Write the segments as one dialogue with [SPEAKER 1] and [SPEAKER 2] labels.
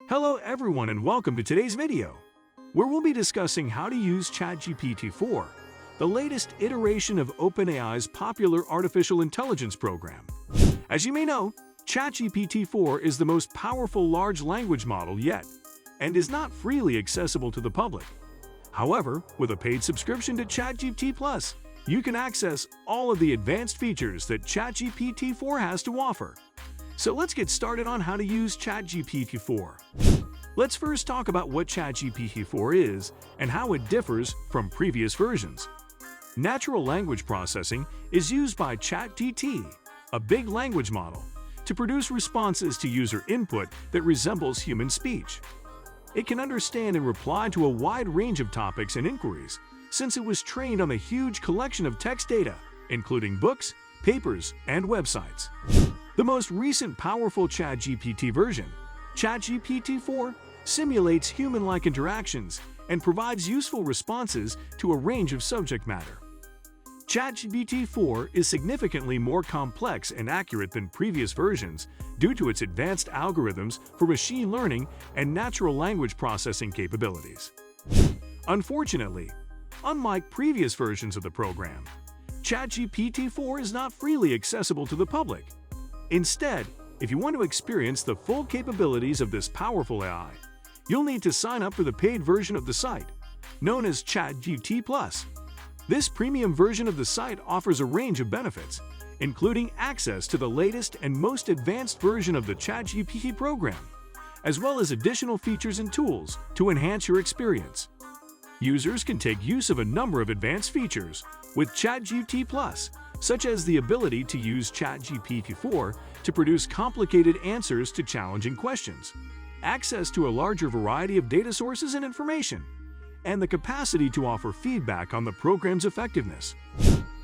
[SPEAKER 1] Hello everyone and welcome to today's video, where we'll be discussing how to use ChatGPT-4, the latest iteration of OpenAI's popular artificial intelligence program. As you may know, ChatGPT-4 is the most powerful large language model yet, and is not freely accessible to the public. However, with a paid subscription to ChatGPT+, you can access all of the advanced features that ChatGPT-4 has to offer. So let's get started on how to use ChatGPT-4. Let's first talk about what ChatGPT-4 is and how it differs from previous versions. Natural language processing is used by ChatGPT, a big language model, to produce responses to user input that resembles human speech. It can understand and reply to a wide range of topics and inquiries, since it was trained on a huge collection of text data, including books, papers, and websites. The most recent powerful ChatGPT version, ChatGPT-4, simulates human-like interactions and provides useful responses to a range of subject matter. ChatGPT-4 is significantly more complex and accurate than previous versions due to its advanced algorithms for machine learning and natural language processing capabilities. Unfortunately, unlike previous versions of the program, ChatGPT-4 is not freely accessible to the public. Instead, if you want to experience the full capabilities of this powerful AI, you'll need to sign up for the paid version of the site, known as ChatGPT+. This premium version of the site offers a range of benefits, including access to the latest and most advanced version of the ChatGPT program, as well as additional features and tools to enhance your experience. Users can take use of a number of advanced features with ChatGPT+, such as the ability to use ChatGPT-4 to produce complicated answers to challenging questions, access to a larger variety of data sources and information, and the capacity to offer feedback on the program's effectiveness.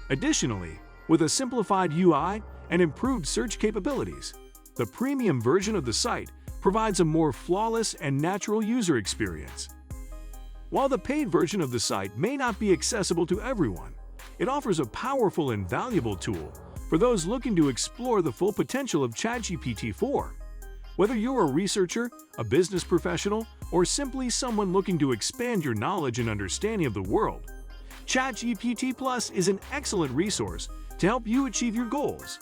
[SPEAKER 1] Additionally, with a simplified UI and improved search capabilities, the premium version of the site provides a more flawless and natural user experience. While the paid version of the site may not be accessible to everyone, it offers a powerful and valuable tool for those looking to explore the full potential of ChatGPT-4. Whether you're a researcher, a business professional, or simply someone looking to expand your knowledge and understanding of the world, ChatGPT+ is an excellent resource to help you achieve your goals.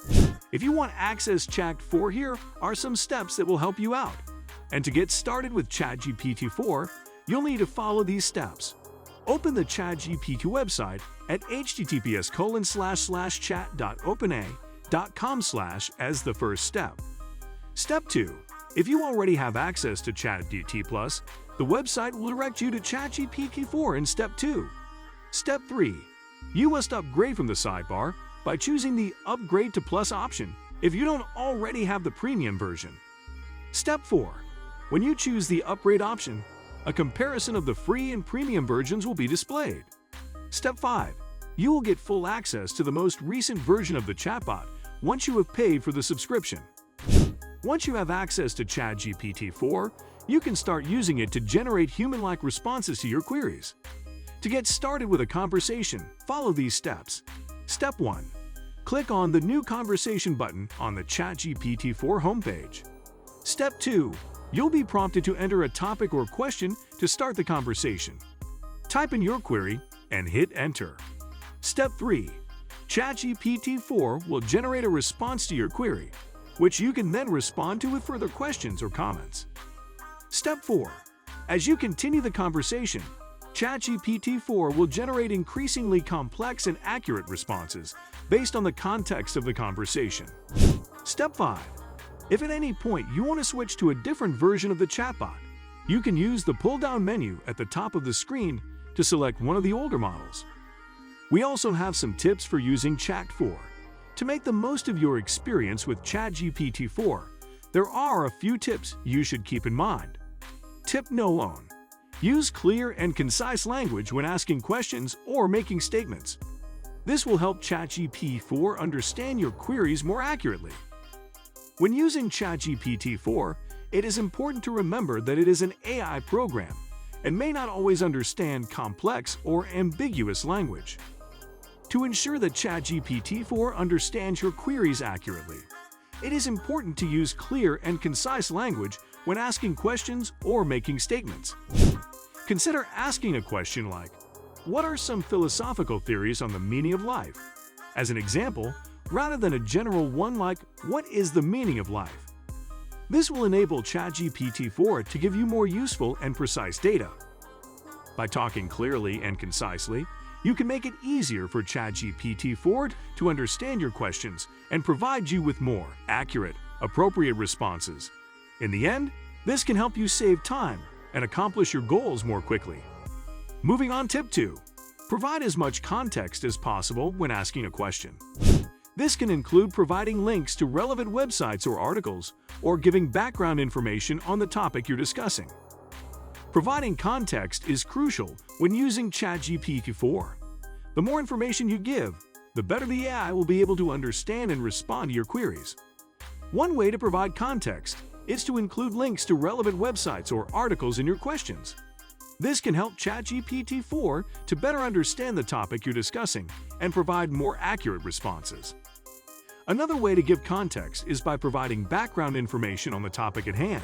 [SPEAKER 1] If you want access to Chat-4, here are some steps that will help you out. And to get started with ChatGPT-4, you'll need to follow these steps. Open the ChatGPT website at https://chat.openai.com/ as the first step. Step 2. If you already have access to ChatGPT+, the website will direct you to ChatGPT-4 in Step 2. Step 3. You must upgrade from the sidebar by choosing the Upgrade to Plus option if you don't already have the premium version. Step 4. When you choose the Upgrade option, a comparison of the free and premium versions will be displayed. Step 5. You will get full access to the most recent version of the chatbot once you have paid for the subscription. Once you have access to ChatGPT-4, you can start using it to generate human-like responses to your queries. To get started with a conversation, follow these steps. Step 1. Click on the New Conversation button on the ChatGPT-4 homepage. Step 2. You'll be prompted to enter a topic or question to start the conversation. Type in your query and hit Enter. Step 3. ChatGPT-4 will generate a response to your query, which you can then respond to with further questions or comments. Step 4. As you continue the conversation, ChatGPT-4 will generate increasingly complex and accurate responses based on the context of the conversation. Step 5. If at any point you want to switch to a different version of the chatbot, you can use the pull-down menu at the top of the screen to select one of the older models. We also have some tips for using Chat-4. To make the most of your experience with ChatGPT-4, there are a few tips you should keep in mind. Tip No. 1. Use clear and concise language when asking questions or making statements. This will help ChatGPT-4 understand your queries more accurately. When using ChatGPT-4, it is important to remember that it is an AI program and may not always understand complex or ambiguous language. To ensure that ChatGPT-4 understands your queries accurately, it is important to use clear and concise language when asking questions or making statements. Consider asking a question like, "What are some philosophical theories on the meaning of life?" as an example, rather than a general one like, "What is the meaning of life?" This will enable ChatGPT-4 to give you more useful and precise data. By talking clearly and concisely, you can make it easier for ChatGPT-4 to understand your questions and provide you with more accurate, appropriate responses. In the end, this can help you save time and accomplish your goals more quickly. Moving on, tip 2. Provide as much context as possible when asking a question. This can include providing links to relevant websites or articles, or giving background information on the topic you're discussing. Providing context is crucial when using ChatGPT-4. The more information you give, the better the AI will be able to understand and respond to your queries. One way to provide context is to include links to relevant websites or articles in your questions. This can help ChatGPT-4 to better understand the topic you're discussing and provide more accurate responses. Another way to give context is by providing background information on the topic at hand.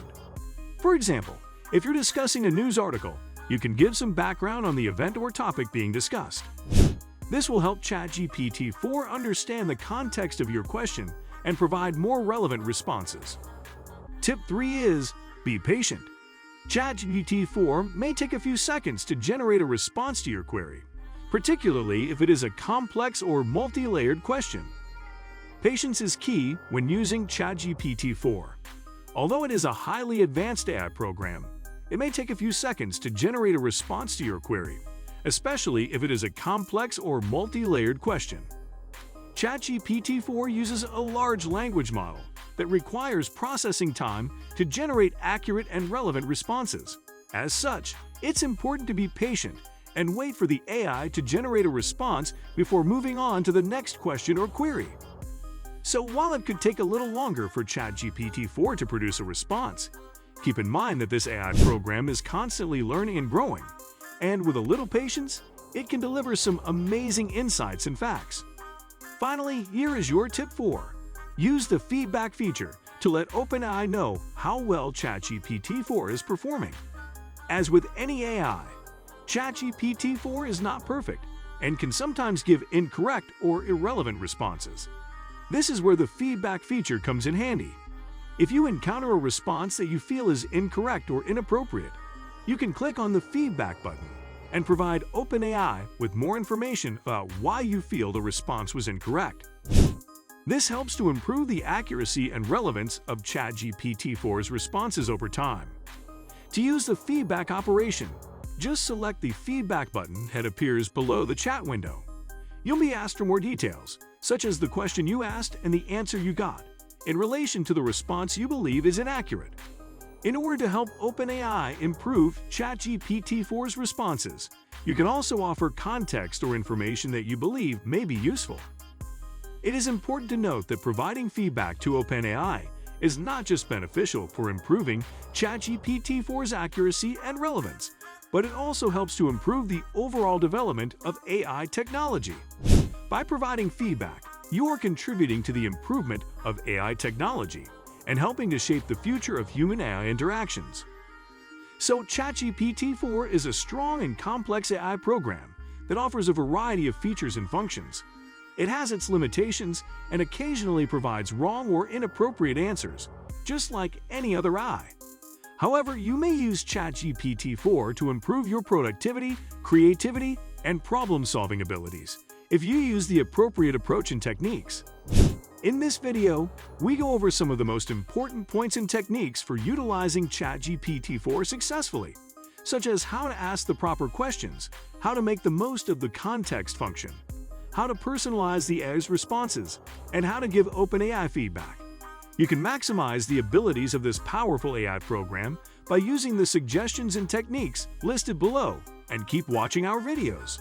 [SPEAKER 1] For example, if you're discussing a news article, you can give some background on the event or topic being discussed. This will help ChatGPT-4 understand the context of your question and provide more relevant responses. Tip 3 is, be patient. ChatGPT-4 may take a few seconds to generate a response to your query, particularly if it is a complex or multi-layered question. Patience is key when using ChatGPT-4. Although it is a highly advanced AI program, it may take a few seconds to generate a response to your query, especially if it is a complex or multi-layered question. ChatGPT-4 uses a large language model that requires processing time to generate accurate and relevant responses. As such, it's important to be patient and wait for the AI to generate a response before moving on to the next question or query. So while it could take a little longer for ChatGPT-4 to produce a response, keep in mind that this AI program is constantly learning and growing, and with a little patience, it can deliver some amazing insights and facts. Finally, here is your tip 4. Use the feedback feature to let OpenAI know how well ChatGPT-4 is performing. As with any AI, ChatGPT-4 is not perfect and can sometimes give incorrect or irrelevant responses. This is where the feedback feature comes in handy. If you encounter a response that you feel is incorrect or inappropriate, you can click on the feedback button and provide OpenAI with more information about why you feel the response was incorrect. This helps to improve the accuracy and relevance of ChatGPT-4's responses over time. To use the feedback operation, just select the feedback button that appears below the chat window. You'll be asked for more details, such as the question you asked and the answer you got, in relation to the response you believe is inaccurate. In order to help OpenAI improve ChatGPT-4's responses, you can also offer context or information that you believe may be useful. It is important to note that providing feedback to OpenAI is not just beneficial for improving ChatGPT-4's accuracy and relevance, but it also helps to improve the overall development of AI technology. By providing feedback, you are contributing to the improvement of AI technology and helping to shape the future of human-AI interactions. So ChatGPT-4 is a strong and complex AI program that offers a variety of features and functions. It has its limitations and occasionally provides wrong or inappropriate answers, just like any other AI. However, you may use ChatGPT-4 to improve your productivity, creativity, and problem-solving abilities if you use the appropriate approach and techniques. In this video, we go over some of the most important points and techniques for utilizing ChatGPT-4 successfully, such as how to ask the proper questions, how to make the most of the context function, how to personalize the AI's responses, and how to give OpenAI feedback. You can maximize the abilities of this powerful AI program by using the suggestions and techniques listed below, and keep watching our videos.